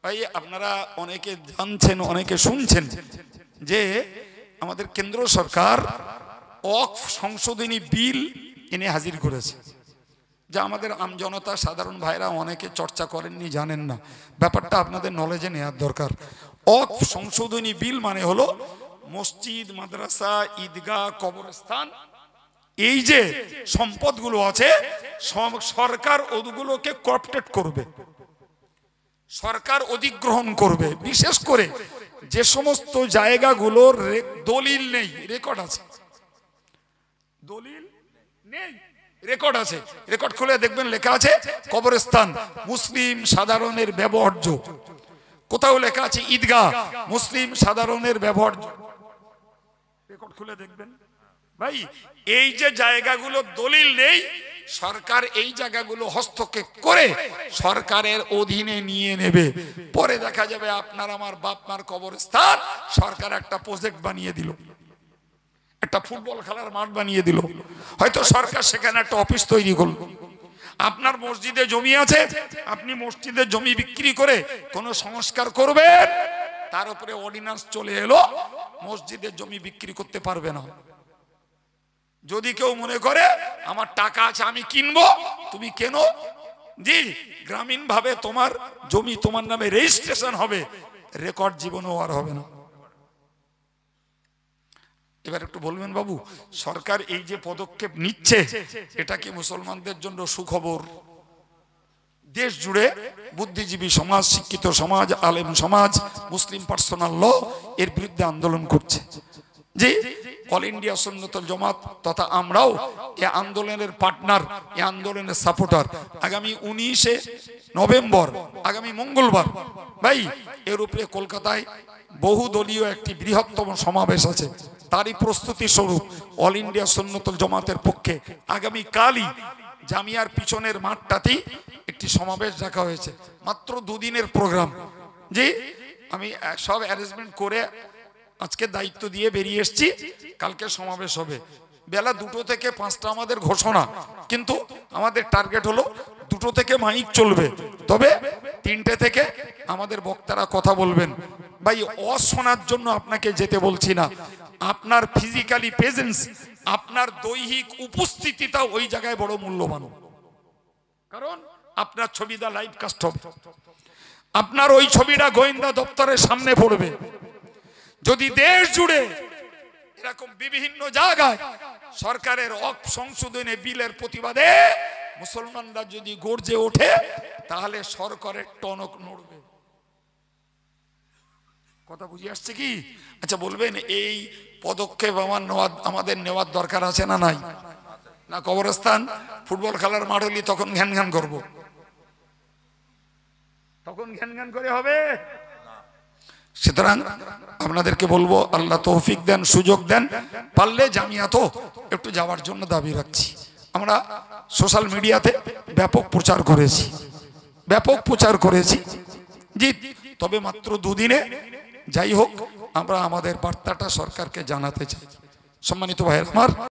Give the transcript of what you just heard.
ভাই আপনারা অনেকে জানছেন, অনেকে শুনছেন যে আমাদের কেন্দ্র সরকার ওয়াকফ সংশোধনী বিল এনে হাজির করেছে, যা আমাদের আমজনতা সাধারণ ভাইরা অনেকে চর্চা করেননি, জানেন না। ব্যাপারটা আপনাদের নলেজে নেওয়ার দরকার। ওয়াকফ সংশোধনী বিল মানে হলো মসজিদ, মাদ্রাসা, ঈদগাহ, কবরস্থান, এই যে সম্পদগুলো আছে সরকার ওগুলোকে কর্পোরেট করবে, সরকার অধিগ্রহণ করবে। বিশেষ করে যে সমস্ত জায়গাগুলোর দলিল নেই, রেকর্ড আছে, দলিল নেই, রেকর্ড আছে, রেকর্ড খুলে দেখবেন লেখা আছে কবরস্থান মুসলিম সাধারণের ব্যবহার্য, কোথাও লেখা আছে ঈদগাহ মুসলিম সাধারণের ব্যবহার্য, রেকর্ড খুলে দেখবেন। ভাই এই যে জায়গাগুলো দলিল নেই, সরকার এই জায়গাগুলো হস্তক্ষেপ করে সরকারের অধীনে নিয়ে নেবে। পরে দেখা যাবে আপনার আমার বাপ মার কবরস্থান সরকার একটা প্রজেক্ট বানিয়ে দিল, একটা ফুটবল খেলার মাঠ বানিয়ে দিল, হয়তো সরকার সেখানে একটা অফিস তৈরি করল। আপনার মসজিদে জমি আছে, আপনি মসজিদের জমি বিক্রি করে কোনো সংস্কার করবেন, তার উপরে অর্ডিন্যান্স চলে এলো মসজিদের জমি বিক্রি করতে পারবে না। যদি কেউ মনে করে আমার টাকা আছে আমি কিনবো, তুমি কেন, জি গ্রামীণ ভাবে তোমার জমি তোমার নামে রেজিস্ট্রেশন হবে, রেকর্ড জীবনেও আর হবে না। এবার একটু বলবেন বাবু, সরকার এই যে পদক্ষেপ নিচ্ছে এটা কি মুসলমানদের জন্য সুখবর? দেশ জুড়ে বুদ্ধিজীবী সমাজ, শিক্ষিত সমাজ, আলেম সমাজ, মুসলিম পার্সোনাল ল এর বিরুদ্ধে আন্দোলন করছে। যে অল ইন্ডিয়া সুন্নতুল জামাত তথা আমরাও এই আন্দোলনের পার্টনার, এই আন্দোলনের সাপোর্টার। আগামী 19 নভেম্বর, আগামী মঙ্গলবার, ভাই এর উপরে কলকাতায় বহুদলীয় একটি বৃহত্তম সমাবেশ আছে। তারই প্রস্তুতি স্বরূপ অল ইন্ডিয়া সুন্নতুল জামাতের পক্ষে আগামী কালই জামিয়ার পিছনের মাঠটাতেই একটি সমাবেশ রাখা হয়েছে। মাত্র 2 দিনের প্রোগ্রাম। জি আমি সব অ্যারেঞ্জমেন্ট করে আজকে দায়িত্ব দিয়ে বেরিয়ে এসেছি, কালকে সমাবেশ হবে। বেলা 2টো থেকে 5টা আমাদের ঘোষণা, কিন্তু আমাদের টার্গেট হলো 2টো থেকে মাইক চলবে, তবে 3টে থেকে আমাদের বক্তারা কথা বলবেন। ভাই অশোনার জন্য আপনাকে যেতে বলছি না, আপনার ফিজিক্যালি প্রেজেন্স, আপনার দৈহিক উপস্থিতিটা ওই জায়গায় বড় মূল্যবান। কারণ আপনার ছবিটা লাইভ কাস্ট হবে, আপনার ওই ছবিটা গোয়েন্দা দপ্তরের সামনে পড়বে। যদি দেশ জুড়ে এরকম বিভিন্ন জায়গায় সরকারের ওয়াকফ সংশোধনী বিলের প্রতিবাদে মুসলমানরা যদি গর্জে ওঠে, তাহলে সরকারের টনক নড়বে। কথা বুঝে আসছে কি? আচ্ছা বলবেন এই পদক্ষেপ আমাদের নেওয়ার দরকার আছে না নাই? না কবরস্থান ফুটবল খেলার মাঠ হলে তখন ঘ্যান ঘ্যান করবো, তখন ঘ্যান ঘ্যান করে হবে? সুতরাং আপনাদেরকে বলবো আল্লাহ তৌফিক দেন, সুযোগ দেন, পারলে জামিয়াতো একটু যাওয়ার জন্য দাবি রাখছি। আমরা সোশ্যাল মিডিয়াতে ব্যাপক প্রচার করেছি, ব্যাপক প্রচার করেছি জি, তবে মাত্র 2 দিনে যাই হোক আমরা আমাদের বার্তাটা সরকারকে জানাতে চাই। সম্মানিত ভাইয়ের আমার,